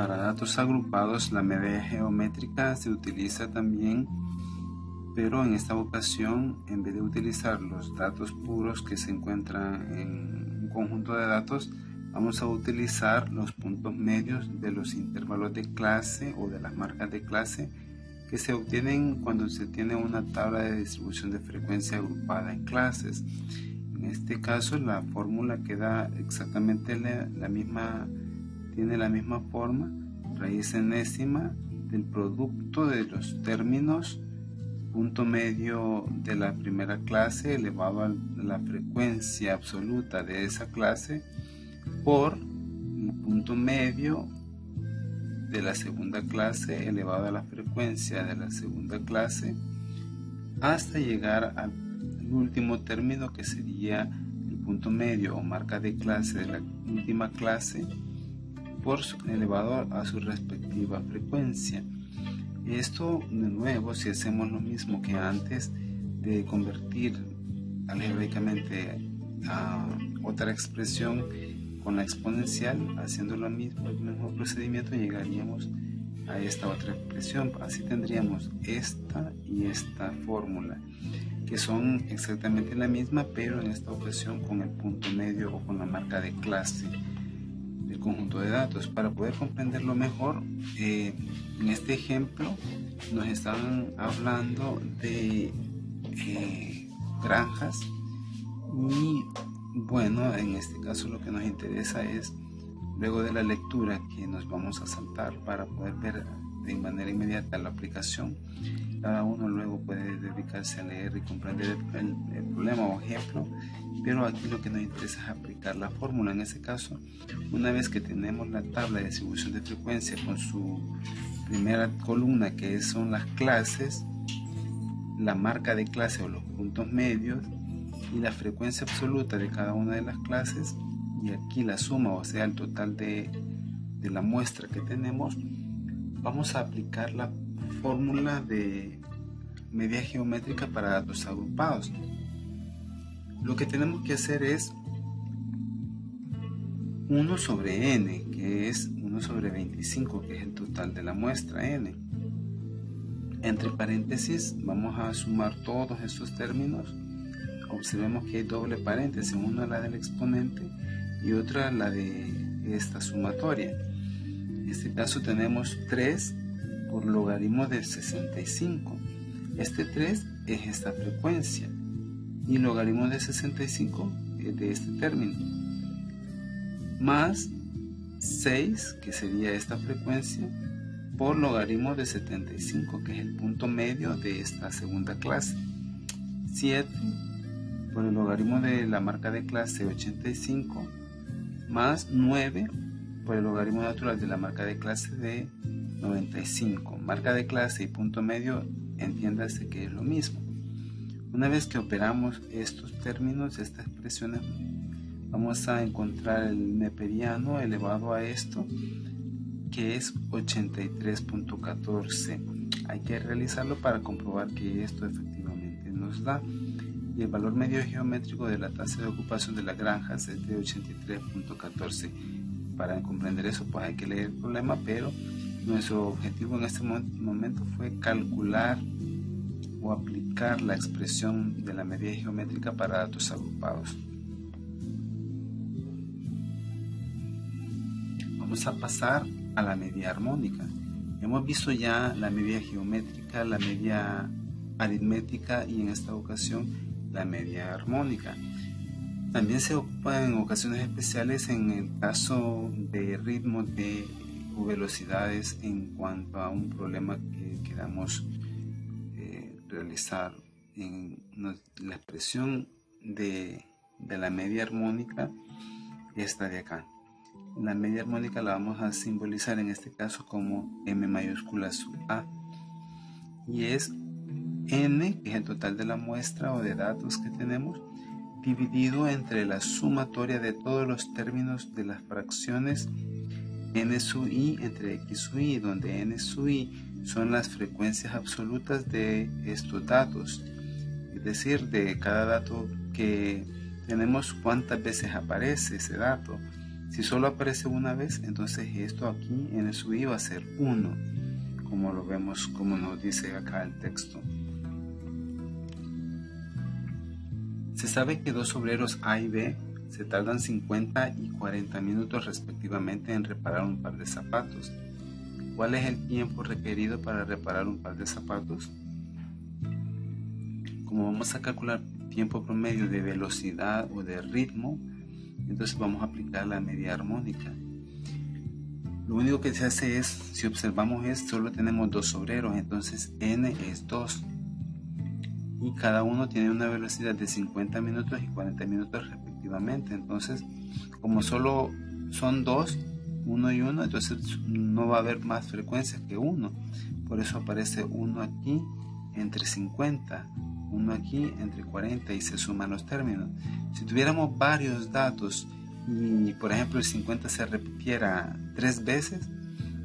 Para datos agrupados, la media geométrica se utiliza también, pero en esta ocasión, en vez de utilizar los datos puros que se encuentran en un conjunto de datos, vamos a utilizar los puntos medios de los intervalos de clase o de las marcas de clase que se obtienen cuando se tiene una tabla de distribución de frecuencia agrupada en clases. En este caso, la fórmula queda exactamente la misma, tiene la misma forma: raíz enésima del producto de los términos punto medio de la primera clase elevado a la frecuencia absoluta de esa clase por el punto medio de la segunda clase elevado a la frecuencia de la segunda clase hasta llegar al último término, que sería el punto medio o marca de clase de la última clase por elevado a su respectiva frecuencia. Esto, de nuevo, si hacemos lo mismo que antes de convertir algebraicamente a otra expresión con la exponencial, haciendo lo mismo, el mismo procedimiento, llegaríamos a esta otra expresión. Así tendríamos esta y esta fórmula, que son exactamente la misma, pero en esta ocasión con el punto medio o con la marca de clase del conjunto de datos. Para poder comprenderlo mejor, en este ejemplo nos están hablando de granjas, y bueno, en este caso lo que nos interesa es, luego de la lectura que nos vamos a saltar para poder ver de manera inmediata la aplicación, cada uno luego puede dedicarse a leer y comprender el problema o ejemplo, pero aquí lo que nos interesa es aplicar la fórmula. En este caso, una vez que tenemos la tabla de distribución de frecuencia con su primera columna, que son las clases, la marca de clase o los puntos medios y la frecuencia absoluta de cada una de las clases, y aquí la suma, o sea el total de la muestra que tenemos, vamos a aplicar la fórmula de media geométrica para datos agrupados. Lo que tenemos que hacer es 1 sobre n, que es 1 sobre 25, que es el total de la muestra n. Entre paréntesis vamos a sumar todos estos términos. Observemos que hay doble paréntesis, una la del exponente y otra la de esta sumatoria. En este caso tenemos 3 por logaritmo de 65. Este 3 es esta frecuencia y logaritmo de 65 es de este término, más 6, que sería esta frecuencia, por logaritmo de 75, que es el punto medio de esta segunda clase, 7 por el logaritmo de la marca de clase 85, más 9 por el logaritmo natural de la marca de clase de 95. Marca de clase y punto medio, entiéndase que es lo mismo. Una vez que operamos estos términos, estas expresiones, vamos a encontrar el neperiano elevado a esto, que es 83.14. Hay que realizarlo para comprobar que esto efectivamente nos da. Y el valor medio geométrico de la tasa de ocupación de las granjas es de 83.14. Para comprender eso, pues hay que leer el problema, pero nuestro objetivo en este momento fue calcular o aplicar la expresión de la media geométrica para datos agrupados. Vamos a pasar a la media armónica. Hemos visto ya la media geométrica, la media aritmética y en esta ocasión la media armónica. También se ocupa en ocasiones especiales en el caso de ritmos o velocidades en cuanto a un problema que queramos realizar. La expresión de la media armónica, esta de acá. La media armónica la vamos a simbolizar en este caso como M mayúscula sub A, y es n, que es el total de la muestra o de datos que tenemos, dividido entre la sumatoria de todos los términos de las fracciones n sub i entre x sub i, donde n sub i son las frecuencias absolutas de estos datos, es decir, de cada dato que tenemos, cuántas veces aparece ese dato. Si solo aparece una vez, entonces esto aquí en el SUI va a ser 1, como lo vemos, como nos dice acá el texto. Se sabe que dos obreros A y B se tardan 50 y 40 minutos respectivamente en reparar un par de zapatos. ¿Cuál es el tiempo requerido para reparar un par de zapatos? Como vamos a calcular tiempo promedio de velocidad o de ritmo, entonces vamos a aplicar la media armónica. Lo único que se hace es, si observamos solo tenemos dos obreros, entonces n es 2. Y cada uno tiene una velocidad de 50 minutos y 40 minutos respectivamente. Entonces, como solo son 2, 1 y 1, entonces no va a haber más frecuencias que 1. Por eso aparece 1 aquí entre 50, 1 aquí entre 40 y se suman los términos. Si tuviéramos varios datos y por ejemplo el 50 se repitiera 3 veces,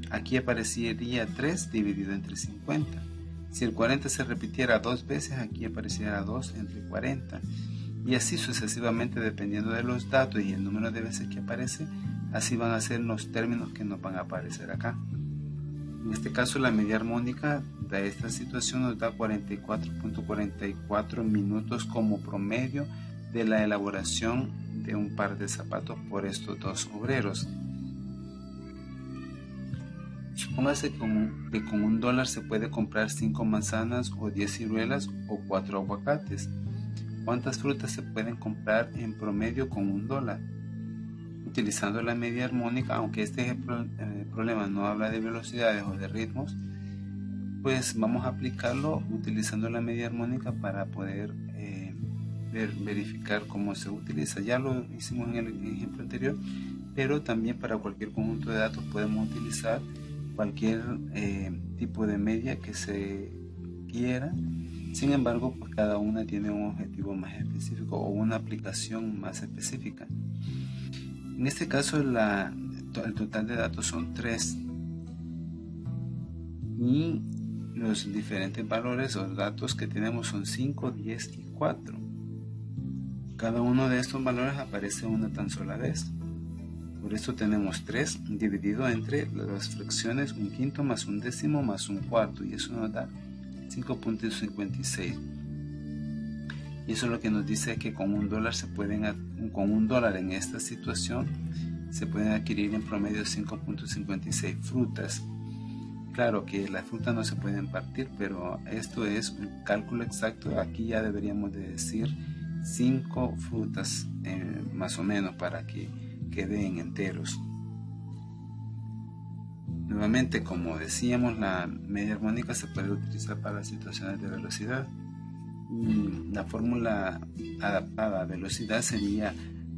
aquí aparecería 3 dividido entre 50. Si el 40 se repitiera 2 veces, aquí apareciera 2 entre 40. Y así sucesivamente, dependiendo de los datos y el número de veces que aparece, así van a ser los términos que nos van a aparecer acá. En este caso, la media armónica de esta situación nos da 44.44 minutos como promedio de la elaboración de un par de zapatos por estos dos obreros. Supóngase que con $1 se puede comprar 5 manzanas o 10 ciruelas o 4 aguacates. ¿Cuántas frutas se pueden comprar en promedio con $1? Utilizando la media armónica, aunque este problema no habla de velocidades o de ritmos, pues vamos a aplicarlo utilizando la media armónica para poder verificar cómo se utiliza. Ya lo hicimos en el ejemplo anterior, pero también para cualquier conjunto de datos podemos utilizar cualquier tipo de media que se quiera. Sin embargo, pues cada una tiene un objetivo más específico o una aplicación más específica. En este caso el total de datos son 3 y los diferentes valores o datos que tenemos son 5, 10 y 4. Cada uno de estos valores aparece una tan sola vez. Por esto tenemos 3 dividido entre las fracciones 1/5 más 1/10 más 1/4, y eso nos da 5.56. Y eso es lo que nos dice que con $1 en esta situación se pueden adquirir en promedio 5.56 frutas. Claro que las frutas no se pueden partir, pero esto es un cálculo exacto. Aquí ya deberíamos de decir 5 frutas más o menos para que queden enteros. Nuevamente, como decíamos, la media armónica se puede utilizar para situaciones de velocidad y la fórmula adaptada a velocidad sería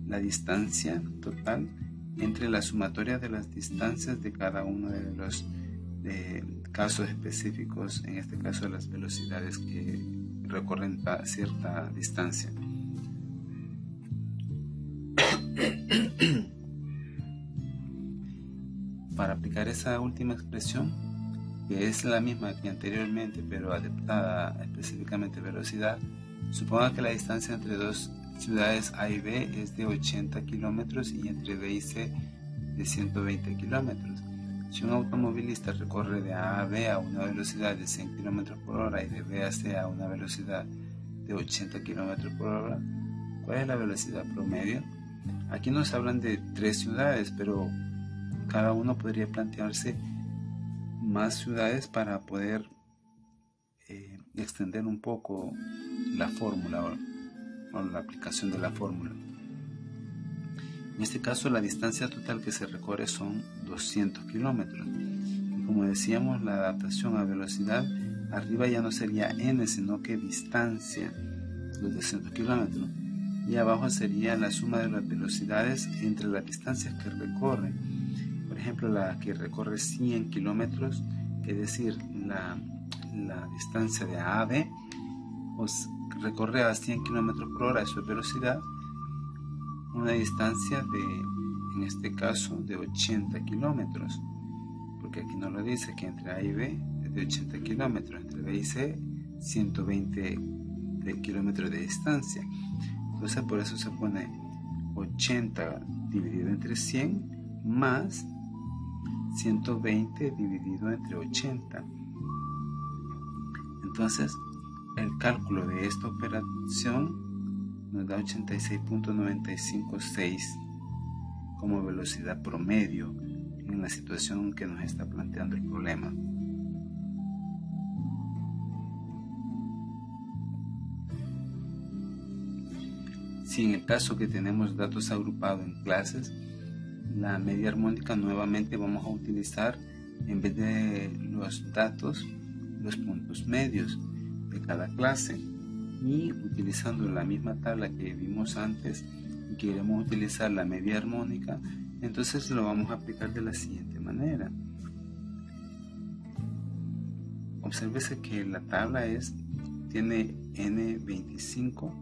la distancia total entre la sumatoria de las distancias de cada uno de los casos específicos, en este caso de las velocidades que recorren a cierta distancia. Para aplicar esa última expresión, que es la misma que anteriormente pero adaptada específicamente a velocidad, suponga que la distancia entre dos ciudades A y B es de 80 kilómetros y entre B y C de 120 kilómetros. Si un automovilista recorre de A a B a una velocidad de 100 kilómetros por hora y de B a C a una velocidad de 80 kilómetros por hora, ¿cuál es la velocidad promedio? Aquí nos hablan de 3 ciudades, pero cada uno podría plantearse más ciudades para poder extender un poco la fórmula o la aplicación de la fórmula. En este caso, la distancia total que se recorre son 200 kilómetros. Y como decíamos, la adaptación a velocidad, arriba ya no sería n, sino que distancia, los 200 kilómetros. Y abajo sería la suma de las velocidades entre las distancias que recorre. Por ejemplo, la que recorre 100 kilómetros, es decir, la distancia de A a B, pues recorre a 100 kilómetros por hora, eso es velocidad, una distancia en este caso, de 80 kilómetros, porque aquí nos lo dice que entre A y B es de 80 kilómetros, entre B y C 120 kilómetros de distancia. Entonces por eso se pone 80 dividido entre 100 más 120 dividido entre 80. Entonces, el cálculo de esta operación nos da 86.956 como velocidad promedio en la situación que nos está planteando el problema. Si en el caso que tenemos datos agrupados en clases, la media armónica nuevamente vamos a utilizar, en vez de los datos, los puntos medios de cada clase, y utilizando la misma tabla que vimos antes y queremos utilizar la media armónica, entonces lo vamos a aplicar de la siguiente manera. Obsérvese que la tabla tiene N25,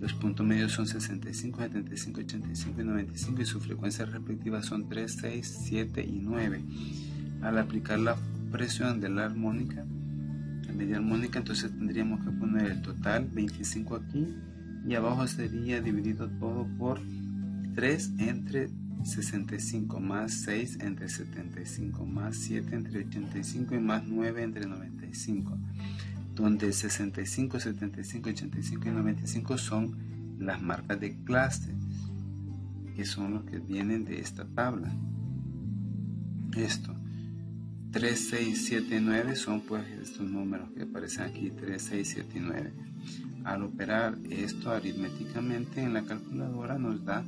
los puntos medios son 65, 75, 85 y 95 y sus frecuencias respectivas son 3, 6, 7 y 9. Al aplicar la presión de la armónica, la media armónica, entonces tendríamos que poner el total 25 aquí y abajo sería dividido todo por 3 entre 65 más 6 entre 75 más 7 entre 85 y más 9 entre 95, donde 65, 75, 85 y 95 son las marcas de clase, que son los que vienen de esta tabla. Esto 3, 6, 7, 9 son pues estos números que aparecen aquí, 3, 6, 7 y 9. Al operar esto aritméticamente en la calculadora nos da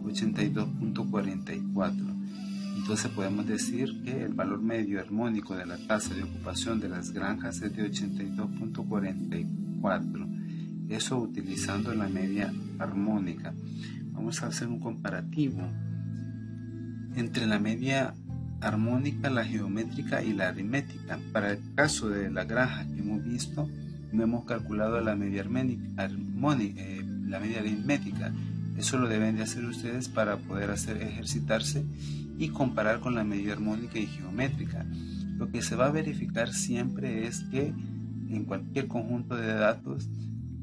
82.44. Entonces podemos decir que el valor medio armónico de la tasa de ocupación de las granjas es de 82.44. Eso utilizando la media armónica. Vamos a hacer un comparativo entre la media armónica, la geométrica y la aritmética. Para el caso de la granja que hemos visto, no hemos calculado la media la media aritmética. Eso lo deben de hacer ustedes para poder ejercitarse y comparar con la media armónica y geométrica. Lo que se va a verificar siempre es que en cualquier conjunto de datos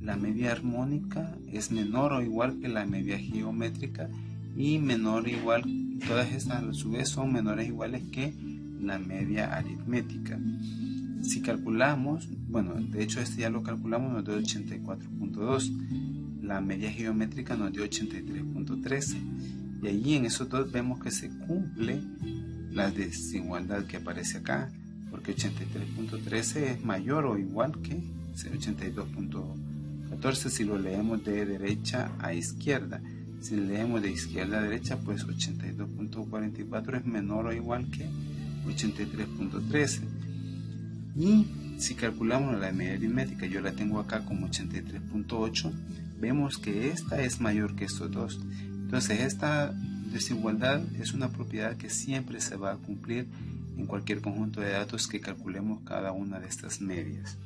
la media armónica es menor o igual que la media geométrica y menor o igual, todas estas a su vez son menores o iguales que la media aritmética. Si calculamos, bueno, de hecho este ya lo calculamos, nos dio 84.2, la media geométrica nos dio 83.13 y allí en esos dos vemos que se cumple la desigualdad que aparece acá, porque 83.13 es mayor o igual que 82.14 si lo leemos de derecha a izquierda. Si leemos de izquierda a derecha, pues 82.44 es menor o igual que 83.13. Y si calculamos la media aritmética, yo la tengo acá como 83.8, vemos que esta es mayor que estos dos. Entonces esta desigualdad es una propiedad que siempre se va a cumplir en cualquier conjunto de datos que calculemos cada una de estas medias.